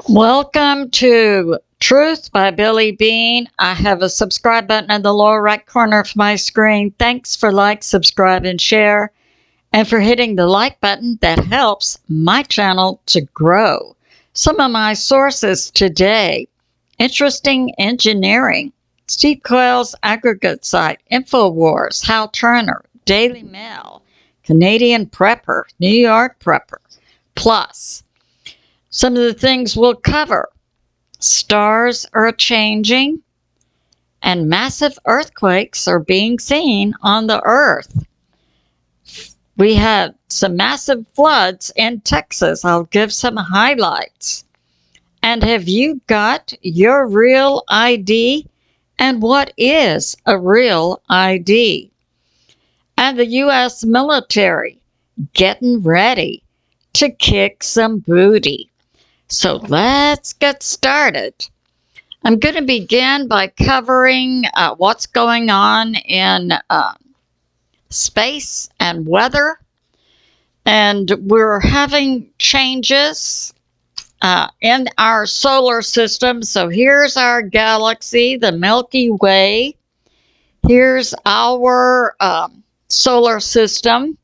Welcome to Truth by Billie Beene. I have a subscribe button in the lower right corner of my screen. Thanks for like, subscribe, and share, and for hitting the like button. That helps my channel to grow. Some of my sources today: Interesting Engineering, Steve Quayle's Aggregate site, INFOWARS, Hal Turner, Daily Mail, Canadian Prepper, New York Prepper, Plus. Some of the things we'll cover: stars are changing, and massive earthquakes are being seen on the Earth. We had some massive floods in Texas. I'll give some highlights. And have you got your real ID? And what is a real ID? And the U.S. military getting ready to kick some booty. So let's get started. I'm going to begin by covering what's going on in space and weather. And we're having changes in our solar system. So here's our galaxy, the Milky Way. Here's our solar system.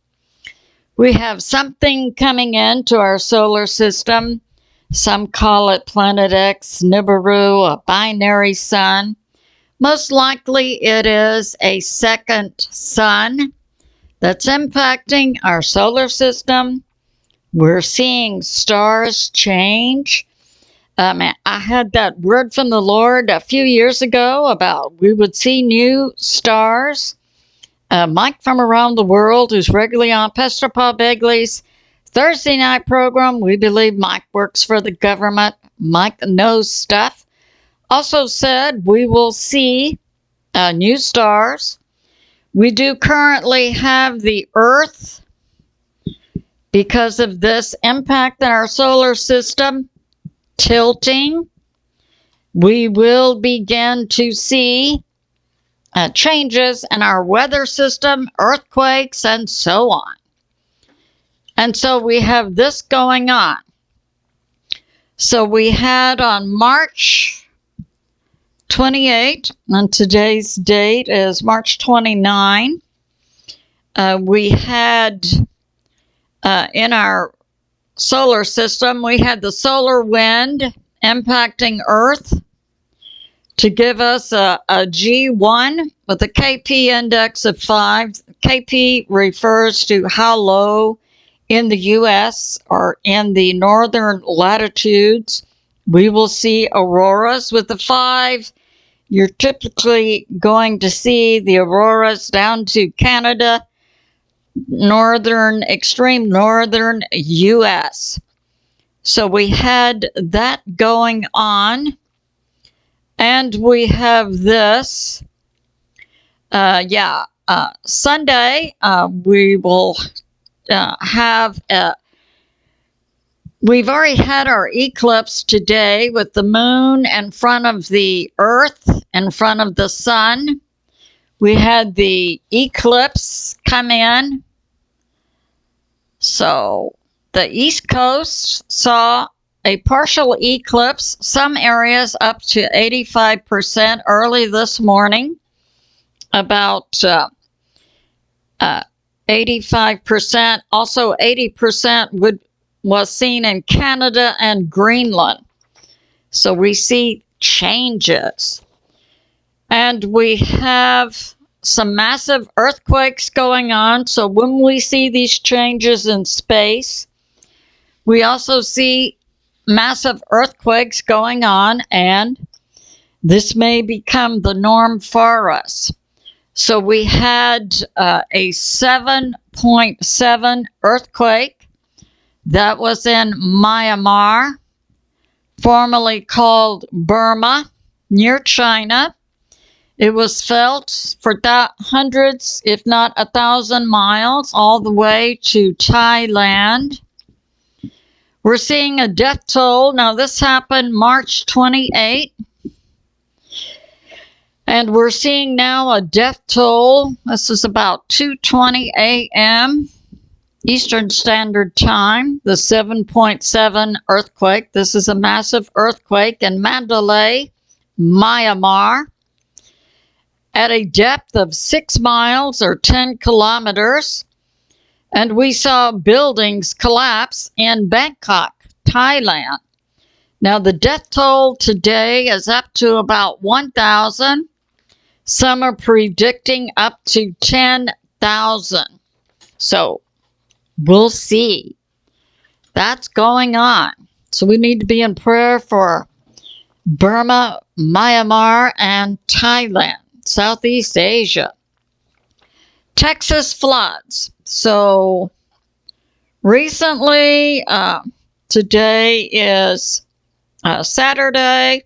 We have something coming into our solar system. Some call it Planet X, Nibiru, a binary sun. Most likely it is a second sun that's impacting our solar system. We're seeing stars change. I had that word from the Lord a few years ago about we would see new stars. Mike from around the world, who's regularly on Pastor Paul Begley's Thursday night program. We believe Mike works for the government. Mike knows stuff. Also said we will see new stars. We do currently have the Earth, because of this impact in our solar system, tilting. We will begin to see changes in our weather system, earthquakes, and so on. And so we have this going on. So we had on March 28, and today's date is March 29, we had in our solar system, we had the solar wind impacting Earth to give us a G1 with a KP index of 5. KP refers to how low in the U.S. or in the northern latitudes we will see auroras. With the 5, you're typically going to see the auroras down to Canada, extreme northern U.S. So we had that going on. And we have this, Sunday, we will have we've already had our eclipse today with the moon in front of the Earth, in front of the sun. We had the eclipse come in. So the East Coast saw a partial eclipse, some areas up to 85% early this morning, about 85%, also 80% was seen in Canada and Greenland. So we see changes. And we have some massive earthquakes going on. So when we see these changes in space, we also see massive earthquakes going on, and this may become the norm for us. So we had a 7.7 earthquake that was in Myanmar, formerly called Burma, near China. It was felt for hundreds, if not 1,000 miles, all the way to Thailand. We're seeing a death toll. Now, this happened March 28. And we're seeing now a death toll. This is about 2:20 a.m. Eastern Standard Time, the 7.7 earthquake. This is a massive earthquake in Mandalay, Myanmar, at a depth of 6 miles or 10 kilometers. And we saw buildings collapse in Bangkok, Thailand. Now, the death toll today is up to about 1,000. Some are predicting up to 10,000. So, we'll see. That's going on. So, we need to be in prayer for Burma, Myanmar, and Thailand, Southeast Asia. Texas floods. So, recently, today is Saturday.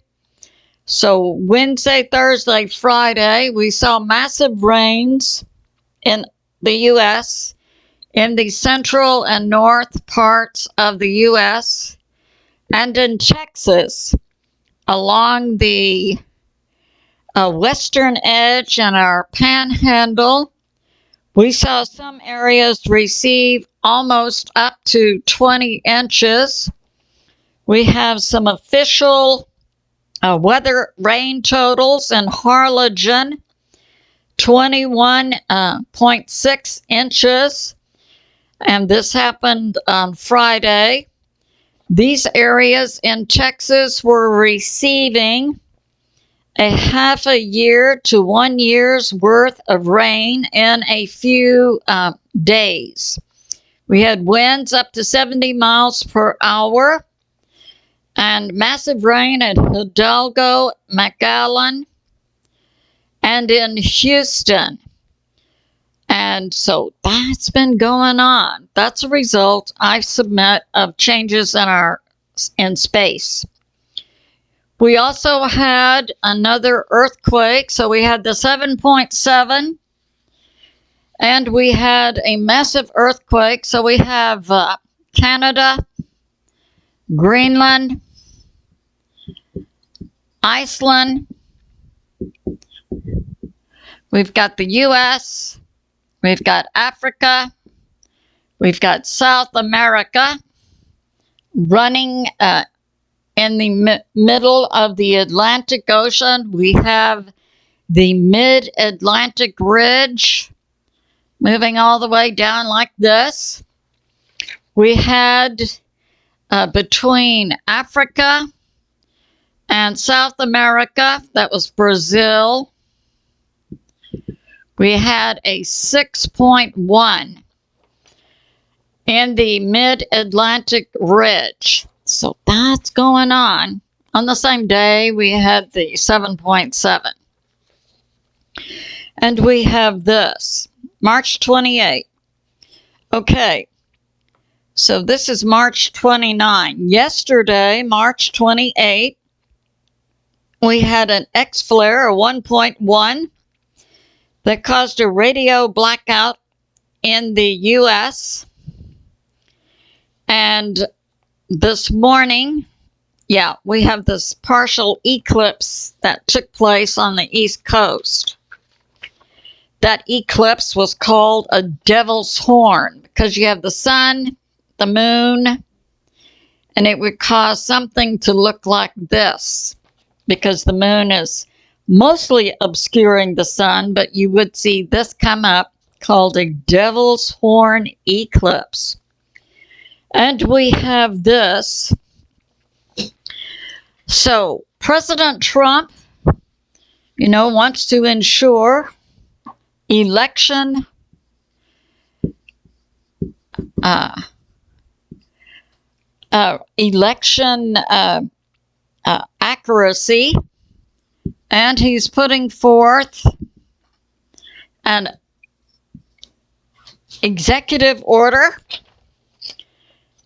So Wednesday, Thursday, Friday, we saw massive rains in the U.S., in the central and north parts of the U.S., and in Texas, along the western edge and our panhandle. We saw some areas receive almost up to 20 inches. We have some official weather rain totals in Harlingen, 21.6 inches, and this happened on Friday. These areas in Texas were receiving a half a year to 1 year's worth of rain in a few days. We had winds up to 70 miles per hour. And massive rain at Hidalgo, McAllen, and in Houston. And so that's been going on. That's a result, I submit, of changes in space. We also had another earthquake. So we had the 7.7, and we had a massive earthquake. So we have Canada, Greenland, Iceland, we've got the U.S., we've got Africa, we've got South America, running in the middle of the Atlantic Ocean. We have the mid-Atlantic ridge moving all the way down like this. We had between Africa and South America, that was Brazil, we had a 6.1 in the mid-Atlantic ridge. So that's going on. On the same day, we had the 7.7. And we have this, March 28. Okay, so this is March 29. Yesterday, March 28, we had an X flare, a 1.1, that caused a radio blackout in the U.S. And this morning, we have this partial eclipse that took place on the East Coast. That eclipse was called a devil's horn because you have the sun, the moon, and it would cause something to look like this, because the moon is mostly obscuring the sun, but you would see this come up called a devil's horn eclipse. And we have this. So President Trump, wants to ensure election accuracy, and he's putting forth an executive order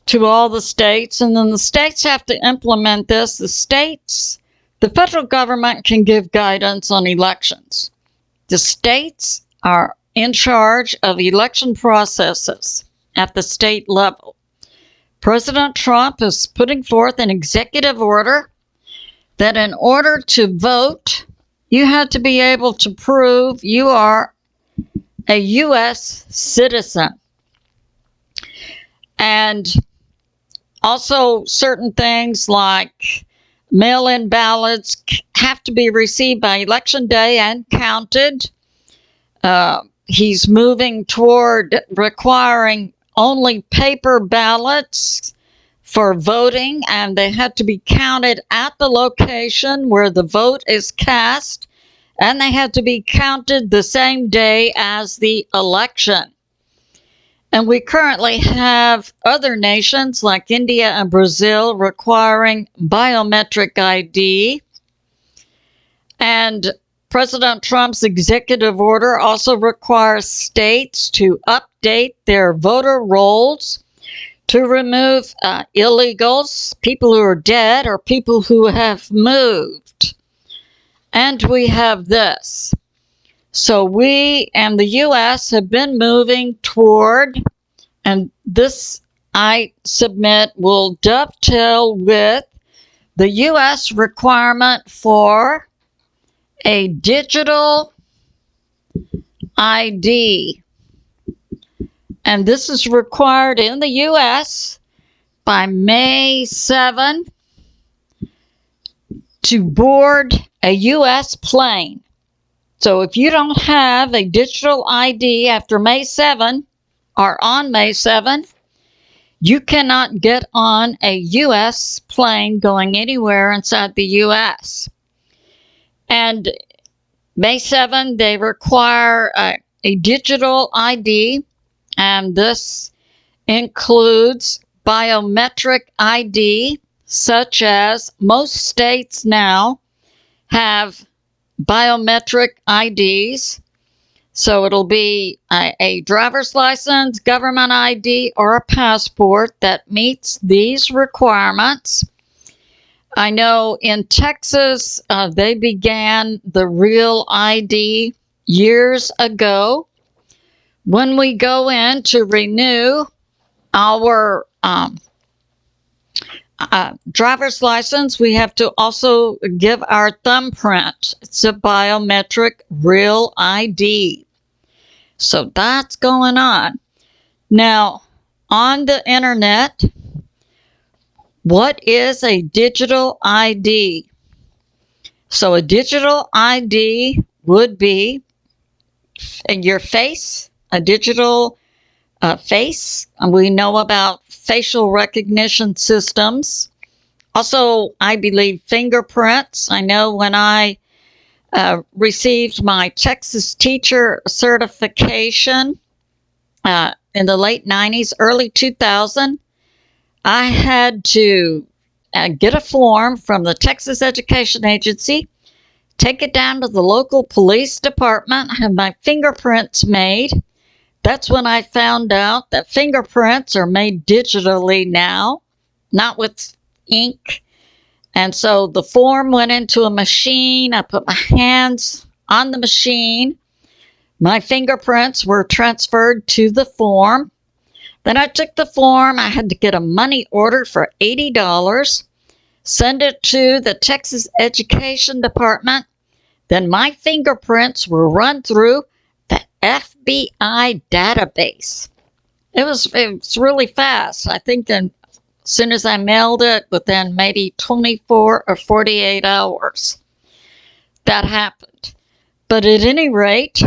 to all the states, and then the states have to implement this. The federal government can give guidance on elections. The states are in charge of election processes at the state level. President Trump is putting forth an executive order that in order to vote, you have to be able to prove you are a U.S. citizen. And also certain things like mail-in ballots have to be received by election day and counted. He's moving toward requiring only paper ballots for voting, and they have to be counted at the location where the vote is cast, and they have to be counted the same day as the election. And we currently have other nations like India and Brazil requiring biometric ID. And President Trump's executive order also requires states to update their voter rolls to remove illegals, people who are dead, or people who have moved. And we have this. So we and the U.S. have been moving toward, and this I submit will dovetail with the U.S. requirement for a digital ID. And this is required in the U.S. by May 7 to board a U.S. plane. So if you don't have a digital ID after May 7 or on May 7, you cannot get on a U.S. plane going anywhere inside the U.S. And May 7, they require a digital ID, and this includes biometric ID, such as most states now have biometric IDs. So it'll be a driver's license, government ID, or a passport that meets these requirements. I know in Texas, they began the real ID years ago. When we go in to renew our driver's license, we have to also give our thumbprint. It's a biometric real ID. So that's going on. Now, on the internet, what is a digital ID? So a digital ID would be your face, a digital face. And we know about facial recognition systems. Also, I believe fingerprints. I know when I received my Texas teacher certification in the late 90s, early 2000, I had to get a form from the Texas Education Agency, take it down to the local police department, have my fingerprints made. That's when I found out that fingerprints are made digitally now, not with ink. And so the form went into a machine. I put my hands on the machine. My fingerprints were transferred to the form. Then I took the form. I had to get a money order for $80, send it to the Texas Education Department. Then my fingerprints were run through the FBI database. It was really fast. I think then as soon as I mailed it, within maybe 24 or 48 hours, that happened. But at any rate,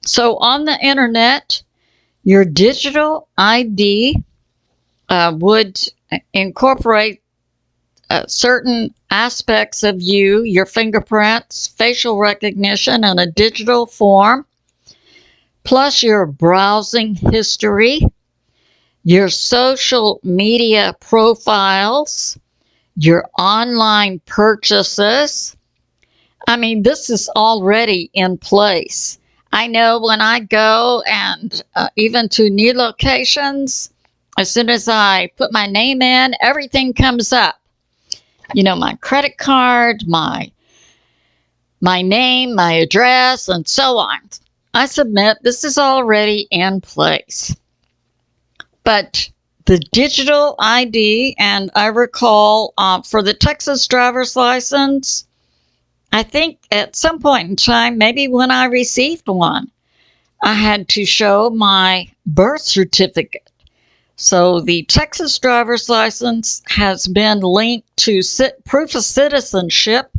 so on the internet, your digital ID would incorporate certain aspects of you, your fingerprints, facial recognition in a digital form, plus your browsing history, your social media profiles, your online purchases. I mean, this is already in place. I know when I go and even to new locations, as soon as I put my name in, everything comes up. You know, my credit card, my name, my address, and so on. I submit this is already in place. But the digital ID, and I recall for the Texas driver's license, I think at some point in time, maybe when I received one, I had to show my birth certificate. So the Texas driver's license has been linked to proof of citizenship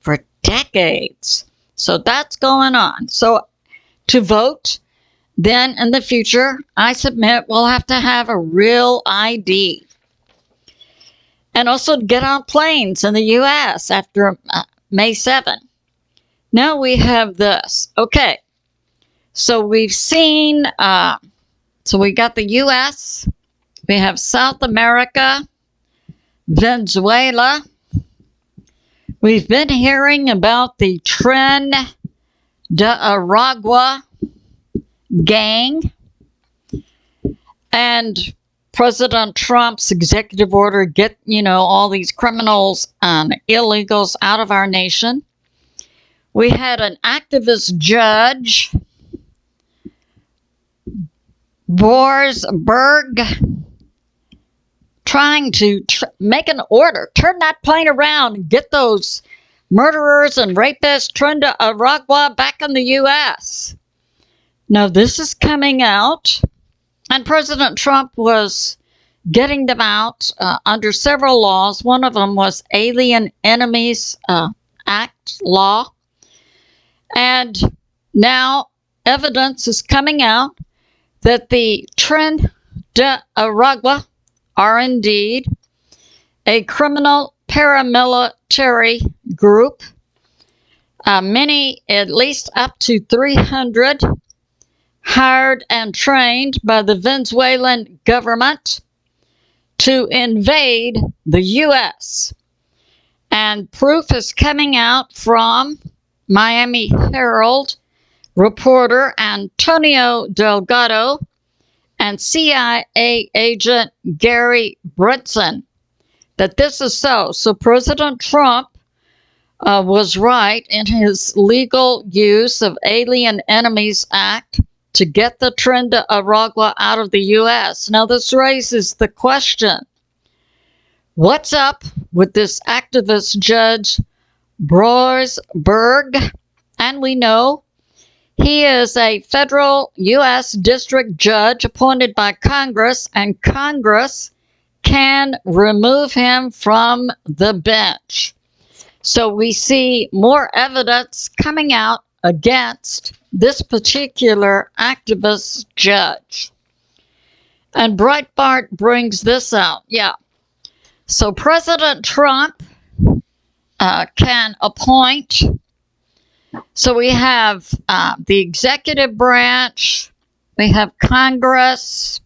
for decades. So that's going on. So to vote, then in the future, I submit we'll have to have a real ID. And also to get on planes in the U.S. after May 7. Now we have this. Okay. So we've seen, so we got the U.S., we have South America, Venezuela. We've been hearing about the Tren de Aragua gang and President Trump's executive order, get, all these criminals and illegals out of our nation. We had an activist judge, Borzikkrman, trying to make an order, turn that plane around and get those murderers and rapists, Tren de Aragua, back in the U.S. Now, this is coming out, and President Trump was getting them out under several laws. One of them was Alien Enemies Act law. And now evidence is coming out that the Tren de Aragua are indeed a criminal paramilitary group. Many, at least up to 300, hired and trained by the Venezuelan government to invade the U.S. And proof is coming out from Miami Herald reporter Antonio Delgado and CIA agent Gary Britson that this is so. So President Trump was right in his legal use of Alien Enemies Act to get the Tren de Aragua out of the U.S. Now this raises the question, what's up with this activist judge Borzikkrman? And we know he is a federal U.S. district judge appointed by Congress, and Congress can remove him from the bench. So we see more evidence coming out against this particular activist judge. And Breitbart brings this out. Yeah. So President Trump can appoint. So we have the executive branch, we have Congress,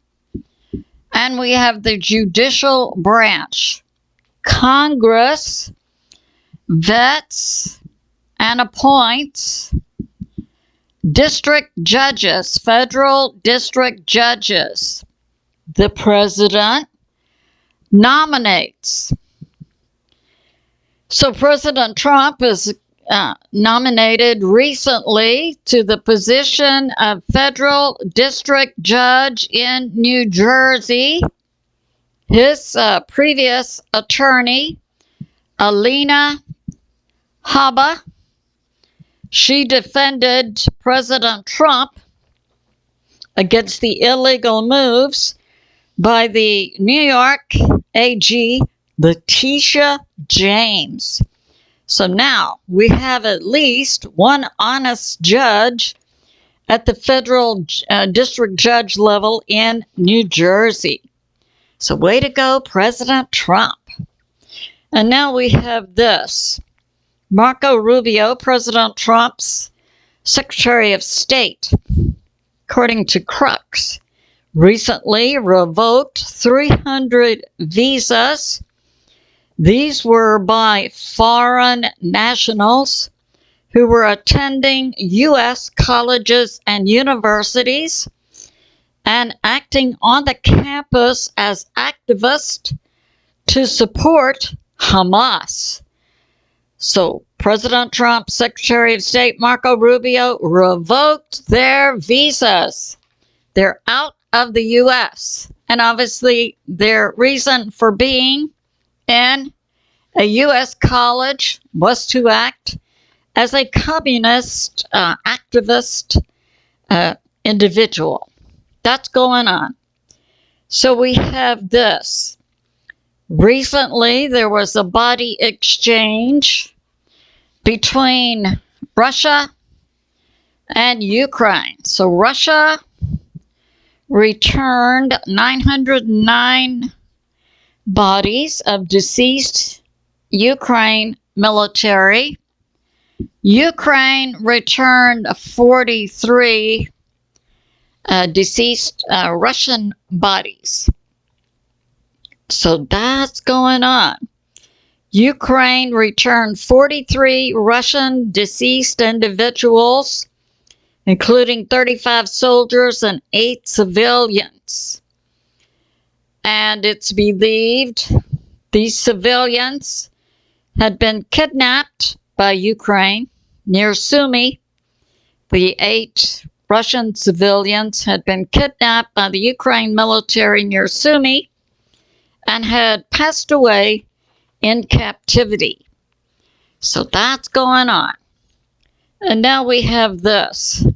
and we have the judicial branch. Congress vets and appoints district judges, federal district judges. The president nominates. So President Trump is nominated recently to the position of federal district judge in New Jersey. His previous attorney, Alina Habba, she defended President Trump against the illegal moves by the New York AG, Letitia James. So now we have at least one honest judge at the federal district judge level in New Jersey. So way to go, President Trump. And now we have this. Marco Rubio, President Trump's Secretary of State, according to CRUX, recently revoked 300 visas. These were by foreign nationals who were attending U.S. colleges and universities and acting on the campus as activists to support Hamas. So President Trump's Secretary of State Marco Rubio revoked their visas. They're out of the U.S. And obviously their reason for being in a U.S. college was to act as a communist activist individual. That's going on. So we have this. Recently, there was a body exchange between Russia and Ukraine. So Russia returned 909 bodies of deceased Ukraine military. Ukraine returned 43 deceased Russian bodies. So that's going on. Ukraine returned 43 Russian deceased individuals, including 35 soldiers and 8 civilians. And it's believed these civilians had been kidnapped by Ukraine near Sumy. The 8 Russian civilians had been kidnapped by the Ukraine military near Sumy and had passed away in captivity. So that's going on. And now we have this.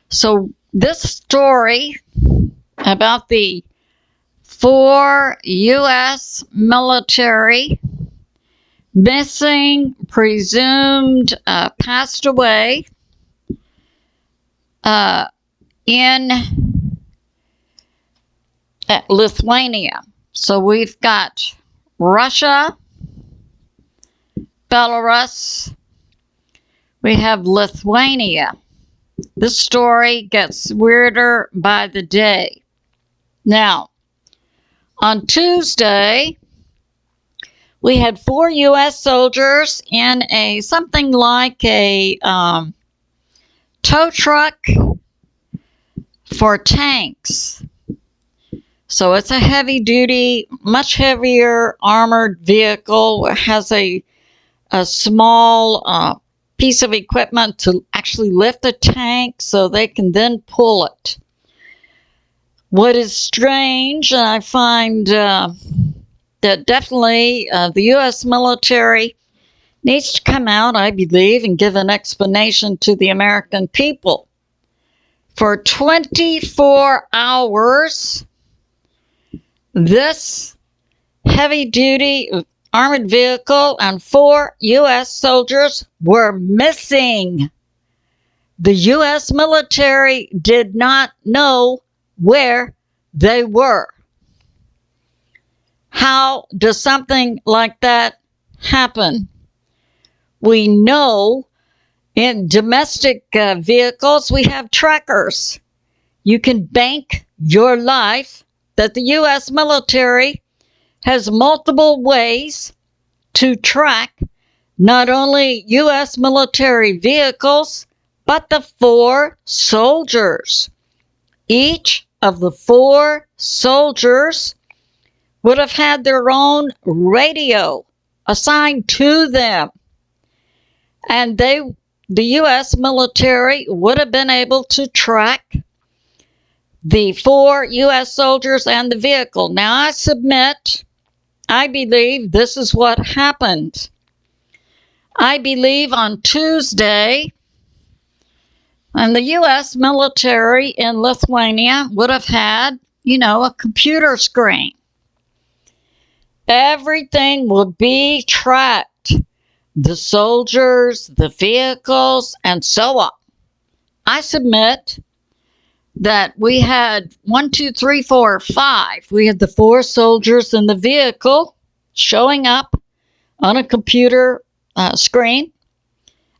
So this story about the 4 U.S. military missing, presumed passed away in Lithuania. So we've got Russia, Belarus, we have Lithuania. This story gets weirder by the day. Now, on Tuesday, we had 4 U.S. soldiers in something like a tow truck for tanks. So it's a heavy duty, much heavier armored vehicle. It has a small piece of equipment to actually lift the tank so they can then pull it. What is strange, and I find that definitely the U.S. military needs to come out, I believe, and give an explanation to the American people. For 24 hours, this heavy-duty armored vehicle and 4 U.S. soldiers were missing. The U.S. military did not know where they were. How does something like that happen? We know in domestic vehicles we have trackers. You can bank your life that the U.S. military has multiple ways to track not only U.S. military vehicles, but the 4 soldiers. Each of the 4 soldiers would have had their own radio assigned to them. And the U.S. military would have been able to track the 4 U.S. soldiers and the vehicle. Now, I submit, I believe this is what happened. I believe on Tuesday, and the U.S. military in Lithuania would have had, a computer screen. Everything would be tracked. The soldiers, the vehicles, and so on. I submit that we had 1, 2, 3, 4, 5. We had the 4 soldiers in the vehicle showing up on a computer screen,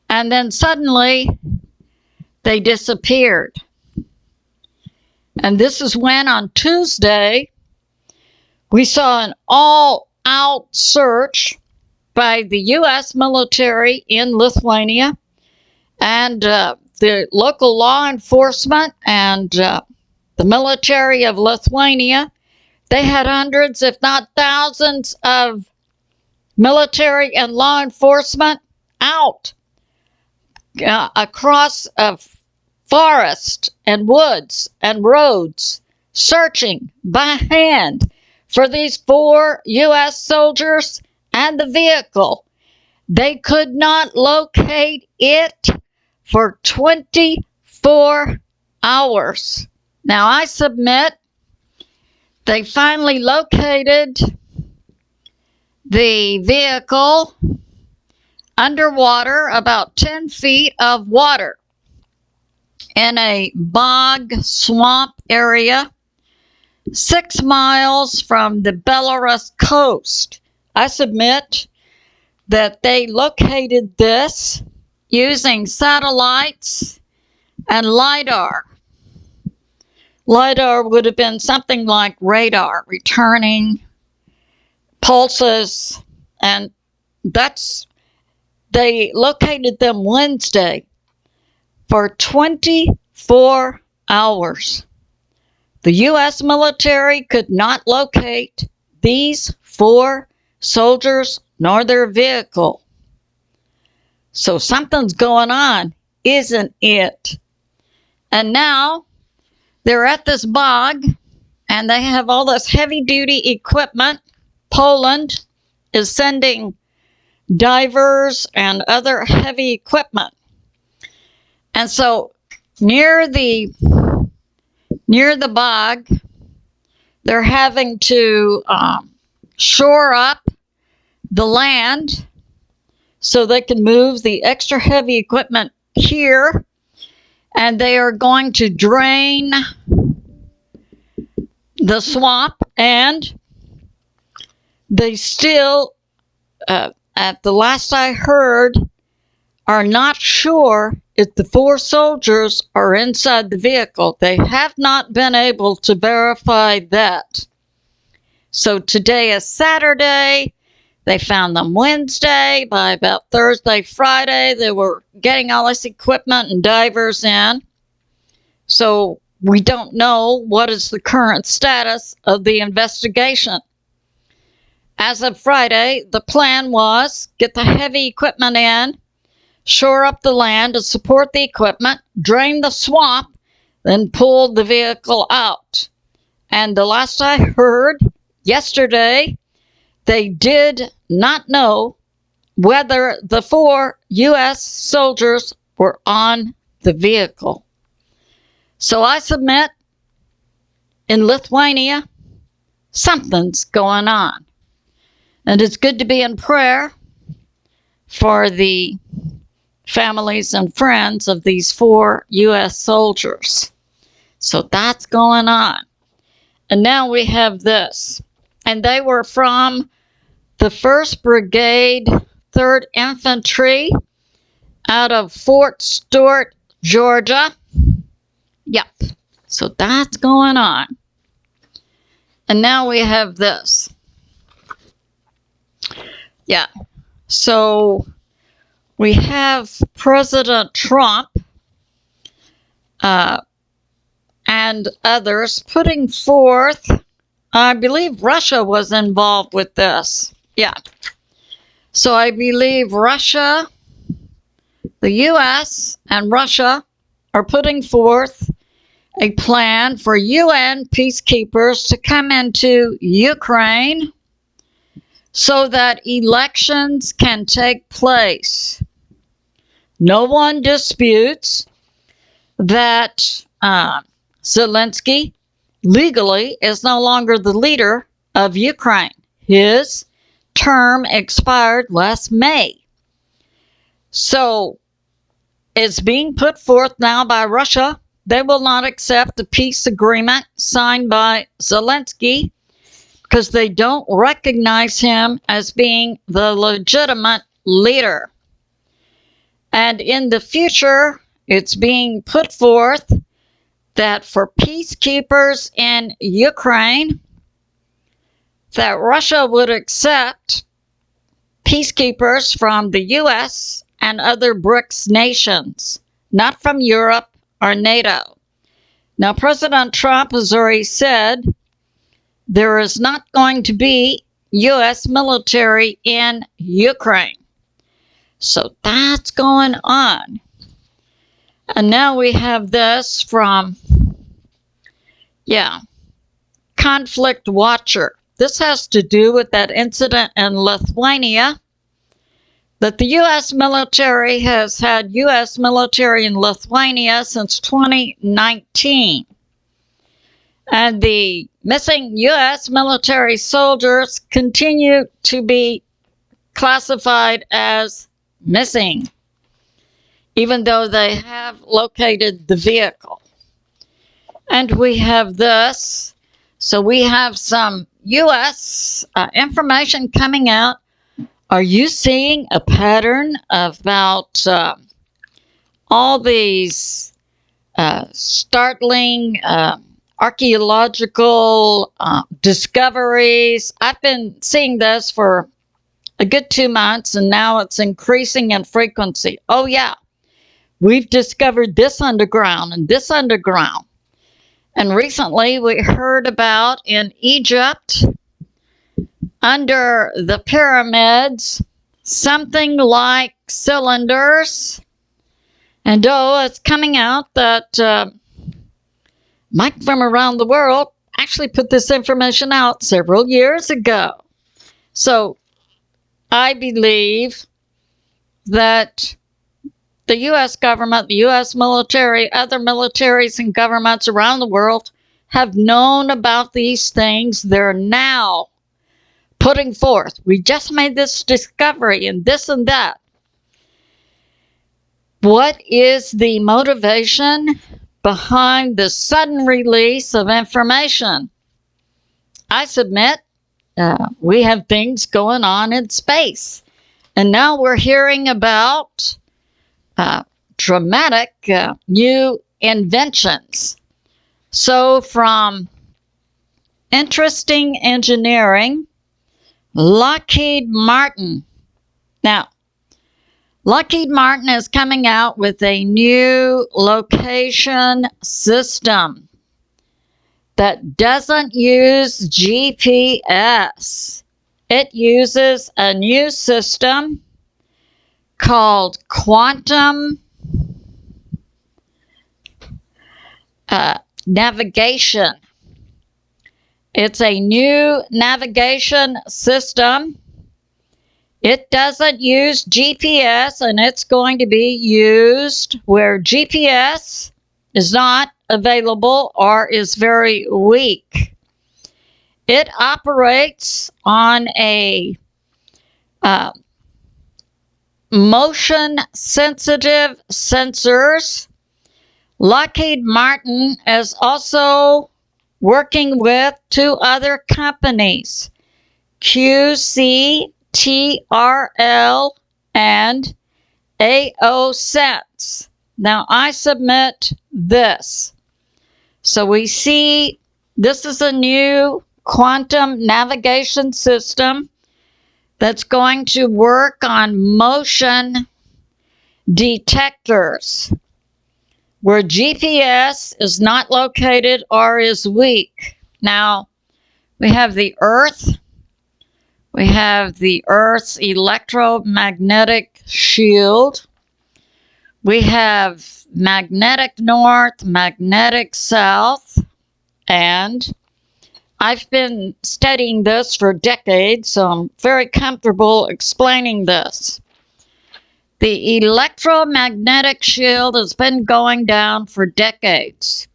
and then suddenly they disappeared. And this is when on Tuesday we saw an all-out search by the U.S. military in Lithuania and the local law enforcement and the military of Lithuania. They had hundreds, if not thousands, of military and law enforcement out across forest and woods and roads, searching by hand for these 4 U.S. soldiers and the vehicle. They could not locate it for 24 hours. Now, I submit They finally located the vehicle underwater, about 10 feet of water, in a bog swamp area 6 miles from the Belarus coast. I submit that they located this using satellites and LIDAR. LIDAR would have been something like radar, returning pulses, and they located them Wednesday for 24 hours. The U.S. military could not locate these 4 soldiers nor their vehicle. So something's going on, isn't it? And now they're at this bog, and they have all this heavy-duty equipment. Poland is sending divers and other heavy equipment. And so near the bog, they're having to shore up the land so they can move the extra heavy equipment here, and they are going to drain the swamp, and they still, at the last I heard, are not sure if the 4 soldiers are inside the vehicle. They have not been able to verify that. So today is Saturday. They found them Wednesday. By about Thursday, Friday, they were getting all this equipment and divers in. So we don't know what is the current status of the investigation. As of Friday, the plan was get the heavy equipment in, shore up the land to support the equipment, drain the swamp, then pull the vehicle out. And the last I heard, yesterday, they did not know whether the 4 U.S. soldiers were on the vehicle. So I submit, in Lithuania, something's going on. And it's good to be in prayer for the families and friends of these 4 U.S. soldiers. So that's going on. And now we have this. And they were from the 1st Brigade, 3rd Infantry, out of Fort Stewart, Georgia. Yep. So that's going on. And now we have this. Yeah. So we have President Trump and others putting forth, I believe Russia was involved with this. Yeah. So I believe Russia, the U.S. and Russia are putting forth a plan for UN peacekeepers to come into Ukraine so that elections can take place. No one disputes that Zelensky legally is no longer the leader of Ukraine. His term expired last May. So it's being put forth now by Russia. They will not accept the peace agreement signed by Zelensky because they don't recognize him as being the legitimate leader. And in the future, it's being put forth that for peacekeepers in Ukraine, that Russia would accept peacekeepers from the U.S. and other BRICS nations, not from Europe or NATO. Now, President Trump has already said there is not going to be U.S. military in Ukraine. So that's going on. And now we have this from, Conflict Watcher. This has to do with that incident in Lithuania, that the U.S. military has had U.S. military in Lithuania since 2019. And the missing U.S. military soldiers continue to be classified as missing, even though they have located the vehicle. And we have this. So we have some U.S. information coming out. Are you seeing a pattern about all these startling archaeological discoveries? I've been seeing this for a good 2 months, and now it's increasing in frequency. Oh yeah, we've discovered this underground and this underground. And recently we heard about in Egypt, under the pyramids, something like cylinders. And it's coming out that Mike from around the world actually put this information out several years ago. So I believe that the U.S. government, the U.S. military, other militaries and governments around the world have known about these things. They're now putting forth, we just made this discovery and this and that. What is the motivation behind the sudden release of information? I submit we have things going on in space. And now we're hearing about dramatic new inventions. So from interesting engineering, Lockheed Martin. Now, Lockheed Martin is coming out with a new location system that doesn't use GPS. It uses a new system called quantum navigation. It's a new navigation system. It doesn't use GPS, and it's going to be used where GPS is not available or is very weak. It operates on a motion-sensitive sensors. Lockheed Martin is also working with 2 other companies, QCTRL and AOSense. Now, I submit this. So we see this is a new quantum navigation system that's going to work on motion detectors where GPS is not located or is weak. Now, we have the Earth. We have the Earth's electromagnetic shield. We have magnetic north, magnetic south, and I've been studying this for decades, so I'm very comfortable explaining this. The electromagnetic shield has been going down for decades.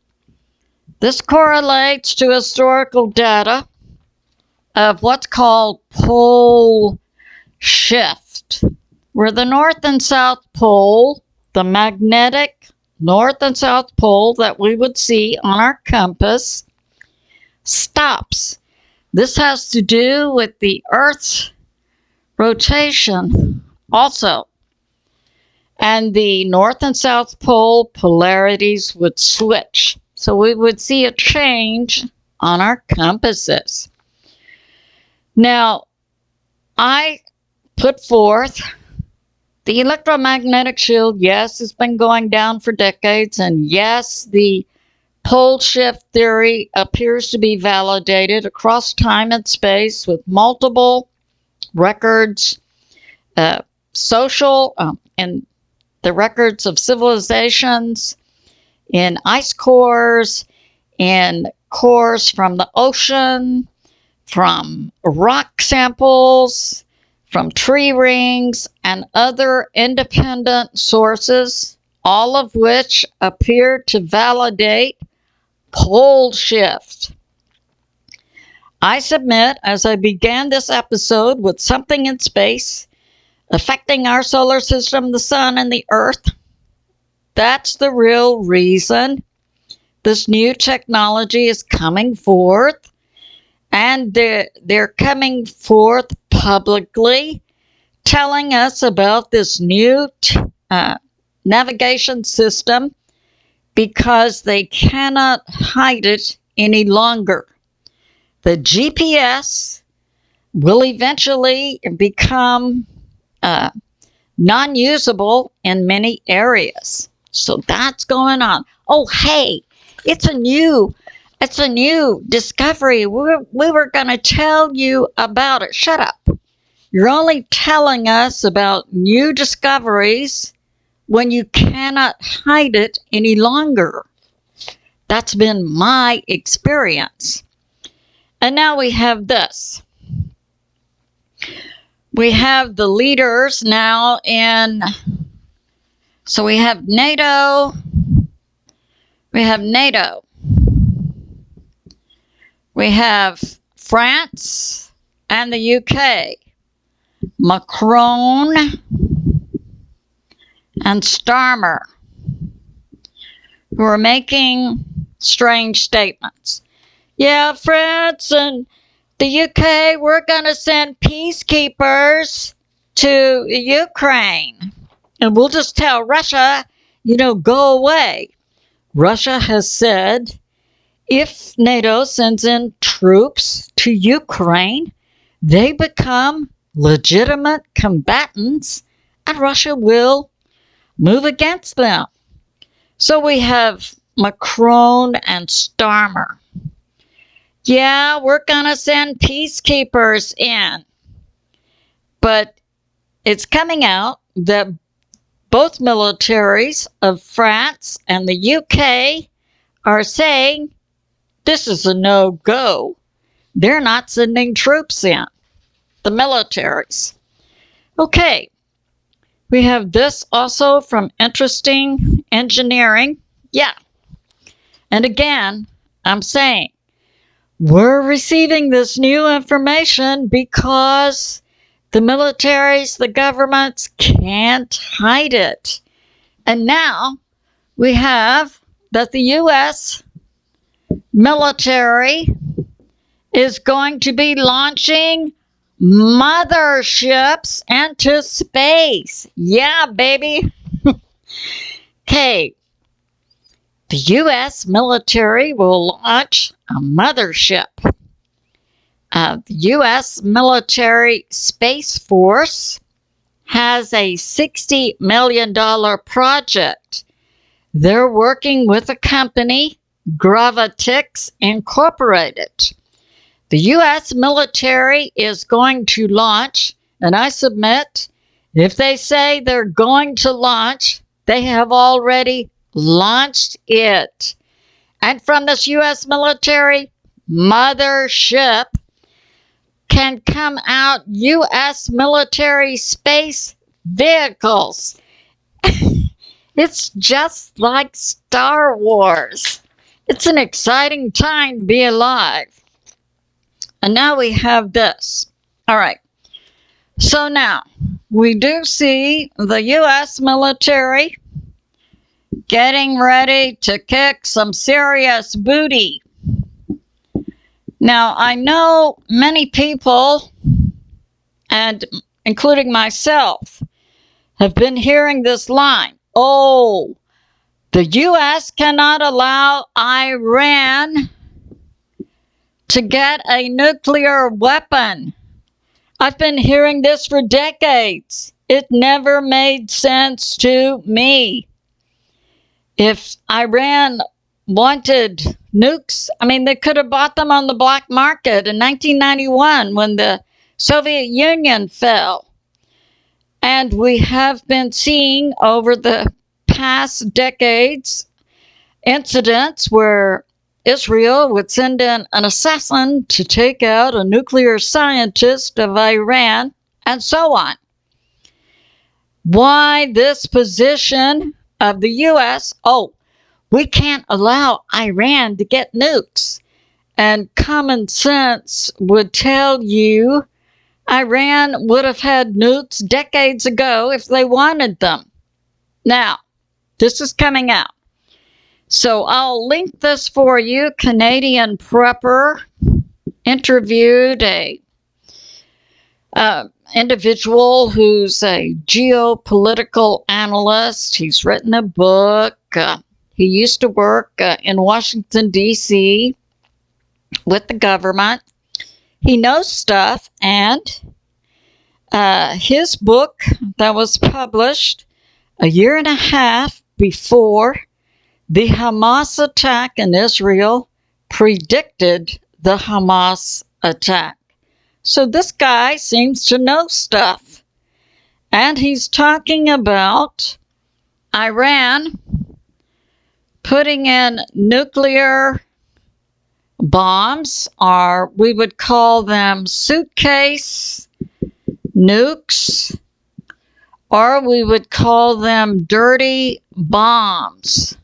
This correlates to historical data of what's called pole shift, where the North and South Pole, the magnetic North and South Pole that we would see on our compass, stops. This has to do with the Earth's rotation also. And the North and South Pole polarities would switch. So we would see a change on our compasses. Now, I put forth the electromagnetic shield, yes, has been going down for decades, and yes, the pole shift theory appears to be validated across time and space with multiple records, social and the records of civilizations, in ice cores, in cores from the ocean, from rock samples, from tree rings, and other independent sources, all of which appear to validate pole shift. I submit, as I began this episode with something in space affecting our solar system, the sun, and the earth, that's the real reason this new technology is coming forth, and they're coming forth publicly telling us about this new navigation system because they cannot hide it any longer. The GPS will eventually become non-usable in many areas. So that's going on. Oh, hey, it's a new discovery. We were going to tell you about it. Shut up. You're only telling us about new discoveries when you cannot hide it any longer. That's been my experience. And now we have this. We have the leaders now in, so we have NATO, we have France and the UK, Macron and Starmer, who are making strange statements. Yeah, France and the UK, we're going to send peacekeepers to Ukraine. And we'll just tell Russia, go away. Russia has said if NATO sends in troops to Ukraine, they become legitimate combatants and Russia will move against them. So we have Macron and Starmer. Yeah, we're going to send peacekeepers in. But it's coming out that both militaries of France and the UK are saying this is a no-go. They're not sending troops in, the militaries. Okay, we have this also from Interesting Engineering. Yeah, and again, I'm saying, we're receiving this new information because the militaries, the governments can't hide it. And now we have that the U.S. military is going to be launching motherships into space. Yeah, baby. Okay. The U.S. military will launch a mothership. The U.S. military Space Force has a $60 million project. They're working with a company, Gravitix Incorporated. The U.S. military is going to launch, and I submit, if they say they're going to launch, they have already launched it. And from this U.S. military mothership can come out U.S. military space vehicles. It's just like Star Wars. It's an exciting time to be alive. And now we have this. All right. So now we do see the U.S. military getting ready to kick some serious booty. Now, I know many people, and including myself, have been hearing this line. Oh, the U.S. cannot allow Iran to get a nuclear weapon. I've been hearing this for decades. It never made sense to me. If Iran wanted nukes, they could have bought them on the black market in 1991 when the Soviet Union fell. And we have been seeing over the past decades incidents where Israel would send in an assassin to take out a nuclear scientist of Iran, and so on. Why this position of the U.S.? Oh, we can't allow Iran to get nukes. And common sense would tell you Iran would have had nukes decades ago if they wanted them. Now, this is coming out. So I'll link this for you. Canadian prepper interviewed a individual who's a geopolitical analyst. He's written a book. He used to work in Washington, D.C. with the government. He knows stuff, and his book that was published a year and a half before the Hamas attack in Israel predicted the Hamas attack. So this guy seems to know stuff. And he's talking about Iran putting in nuclear bombs, or we would call them suitcase nukes, or we would call them dirty bombs.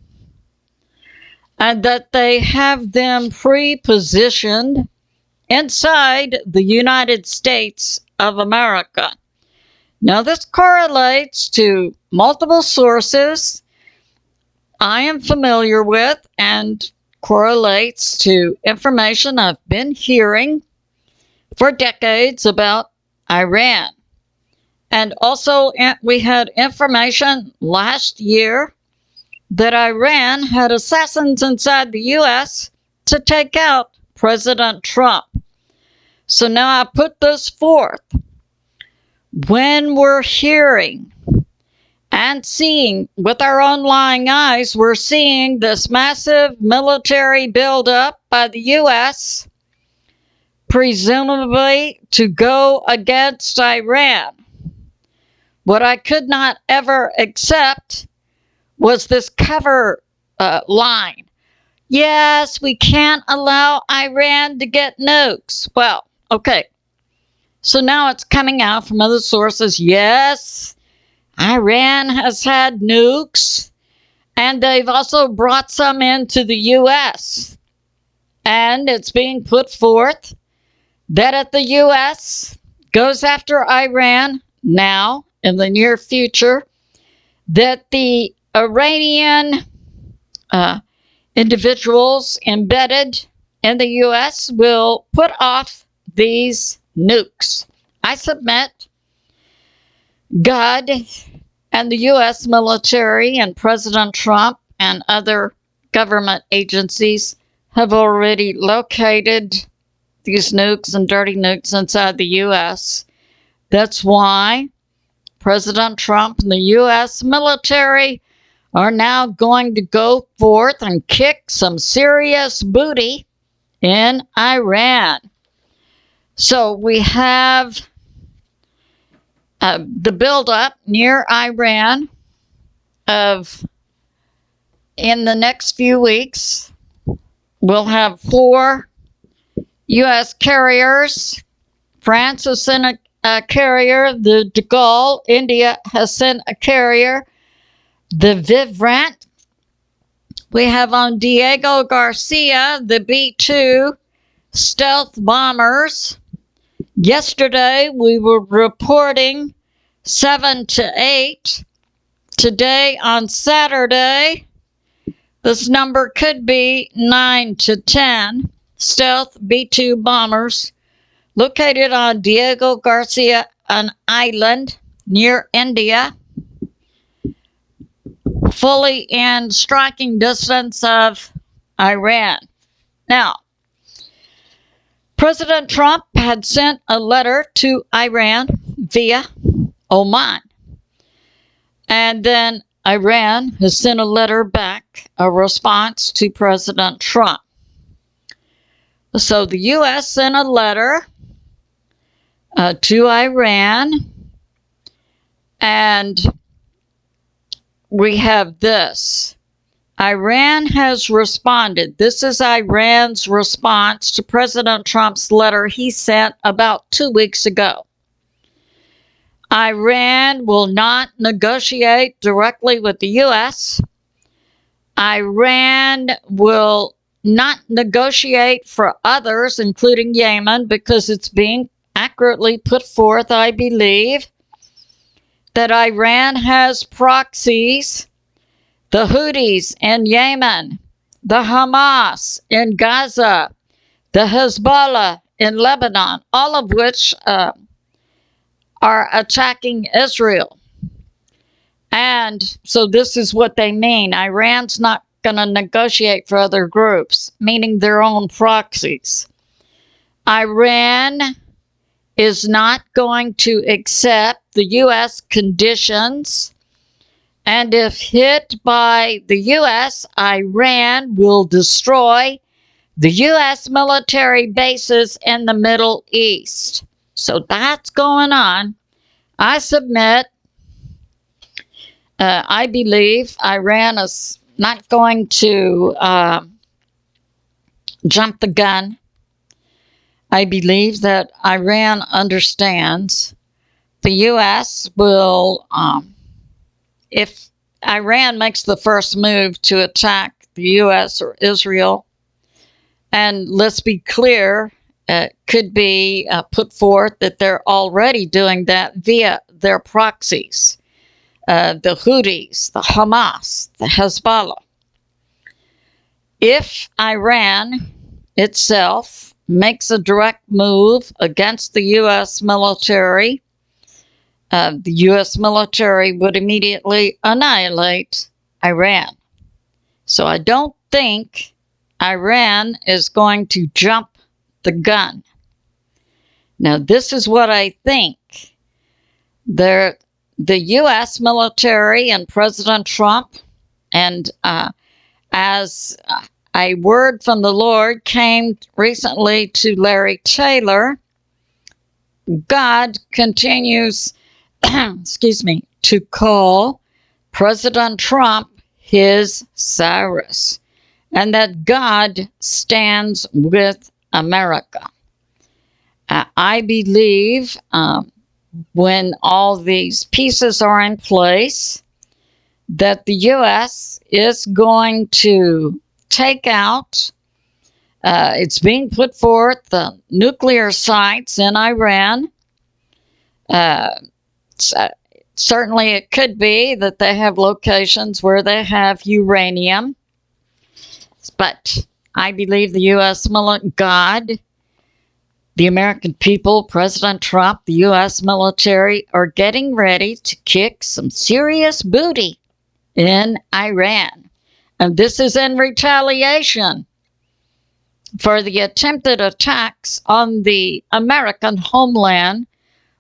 And that they have them pre-positioned inside the United States of America. Now, this correlates to multiple sources I am familiar with and correlates to information I've been hearing for decades about Iran. And also, we had information last year that Iran had assassins inside the U.S. to take out President Trump. So now I put this forth. When we're hearing and seeing with our own lying eyes, we're seeing this massive military buildup by the U.S., presumably to go against Iran. What I could not ever accept was this cover line. Yes, we can't allow Iran to get nukes. Well, okay. So now it's coming out from other sources. Yes, Iran has had nukes, and they've also brought some into the U.S. And it's being put forth that if the U.S. goes after Iran now, in the near future, that the Iranian individuals embedded in the U.S. will put off these nukes. I submit God and the U.S. military and President Trump and other government agencies have already located these nukes and dirty nukes inside the U.S. That's why President Trump and the U.S. military are now going to go forth and kick some serious booty in Iran. So we have the buildup near Iran of, in the next few weeks, we'll have 4 U.S. carriers. France has sent a carrier. The De Gaulle, India, has sent a carrier. The Vivrant. We have on Diego Garcia the B-2 stealth bombers. Yesterday we were reporting 7 to 8. Today on Saturday, this number could be 9 to 10 stealth B-2 bombers located on Diego Garcia, an island near India, fully in striking distance of Iran. Now, President Trump had sent a letter to Iran via Oman. And then Iran has sent a letter back, a response to President Trump. So the U.S. sent a letter to Iran, and we have this. Iran has responded. This is Iran's response to President Trump's letter he sent about 2 weeks ago. Iran will not negotiate directly with the U.S. Iran will not negotiate for others, including Yemen, because it's being accurately put forth, I believe, that Iran has proxies, the Houthis in Yemen, the Hamas in Gaza, the Hezbollah in Lebanon, all of which are attacking Israel. And so this is what they mean. Iran's not going to negotiate for other groups, meaning their own proxies. Iran is not going to accept the U.S. conditions, and if hit by the U.S., Iran will destroy the U.S. military bases in the Middle East. So that's going on. I submit, I believe Iran is not going to jump the gun. I believe that Iran understands the U.S. will, if Iran makes the first move to attack the U.S. or Israel, and let's be clear, it could be put forth that they're already doing that via their proxies, the Houthis, the Hamas, the Hezbollah. If Iran itself makes a direct move against the U.S. military, the U.S. military would immediately annihilate Iran. So I don't think Iran is going to jump the gun. Now, this is what I think. The U.S. military and President Trump, and as a word from the Lord came recently to Larry Taylor, God continues, excuse me, to call President Trump his Cyrus, and that God stands with America. I believe when all these pieces are in place, that the U.S. is going to take out, it's being put forth, the nuclear sites in Iran. Certainly it could be that they have locations where they have uranium. But I believe the U.S. God, the American people, President Trump, the U.S. military are getting ready to kick some serious booty in Iran. And this is in retaliation for the attempted attacks on the American homeland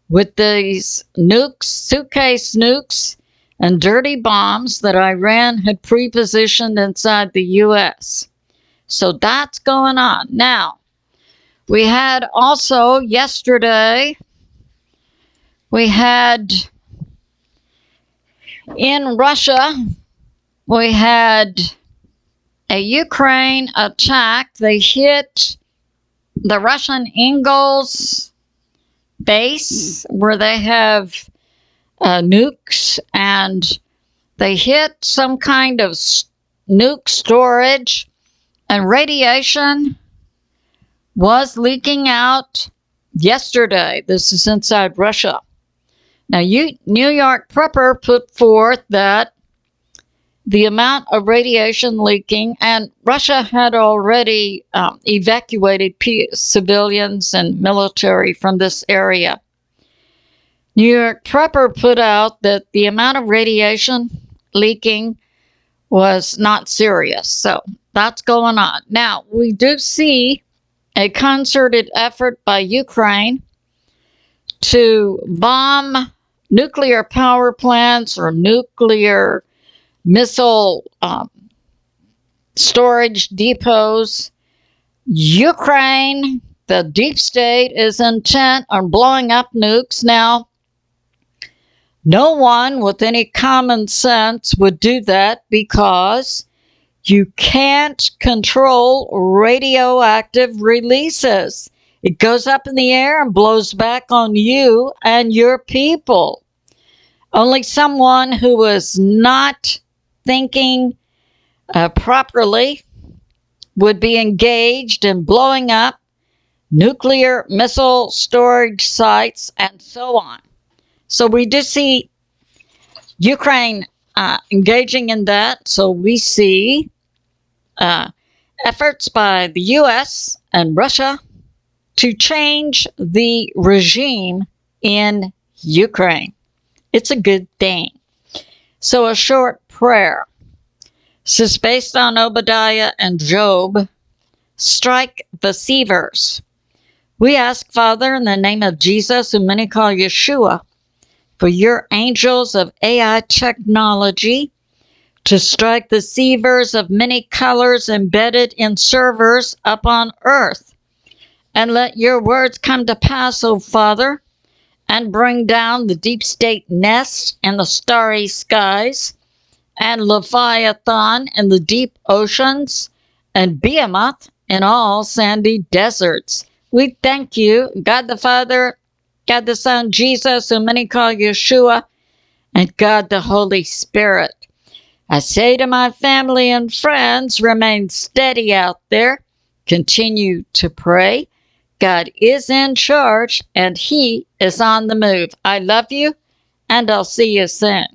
with these nukes, suitcase nukes, and dirty bombs that Iran had pre-positioned inside the U.S. So that's going on. Now, we had also yesterday, we had in Russia, we had a Ukraine attack. They hit the Russian Engels base where they have nukes, and they hit some kind of nuke storage, and radiation was leaking out yesterday. This is inside Russia. Now, New York Prepper put forth that the amount of radiation leaking, and Russia had already evacuated civilians and military from this area. New York Prepper put out that the amount of radiation leaking was not serious. So that's going on. Now, we do see a concerted effort by Ukraine to bomb nuclear power plants or nuclear missile storage depots. Ukraine, the deep state, is intent on blowing up nukes. Now, no one with any common sense would do that because you can't control radioactive releases. It goes up in the air and blows back on you and your people. Only someone who is not thinking properly would be engaged in blowing up nuclear missile storage sites and so on. So we do see Ukraine engaging in that. So we see efforts by the U.S. and Russia to change the regime in Ukraine. It's a good thing. So a short prayer. This is based on Obadiah and Job. Strike the deceivers. We ask, Father, in the name of Jesus, whom many call Yeshua, for your angels of AI technology to strike the deceivers of many colors embedded in servers up on earth. And let your words come to pass, O Father, and bring down the deep state nest in the starry skies, and Leviathan in the deep oceans, and Behemoth in all sandy deserts. We thank you, God the Father, God the Son, Jesus, whom many call Yeshua, and God the Holy Spirit. I say to my family and friends, remain steady out there. Continue to pray. God is in charge, and He is on the move. I love you, and I'll see you soon.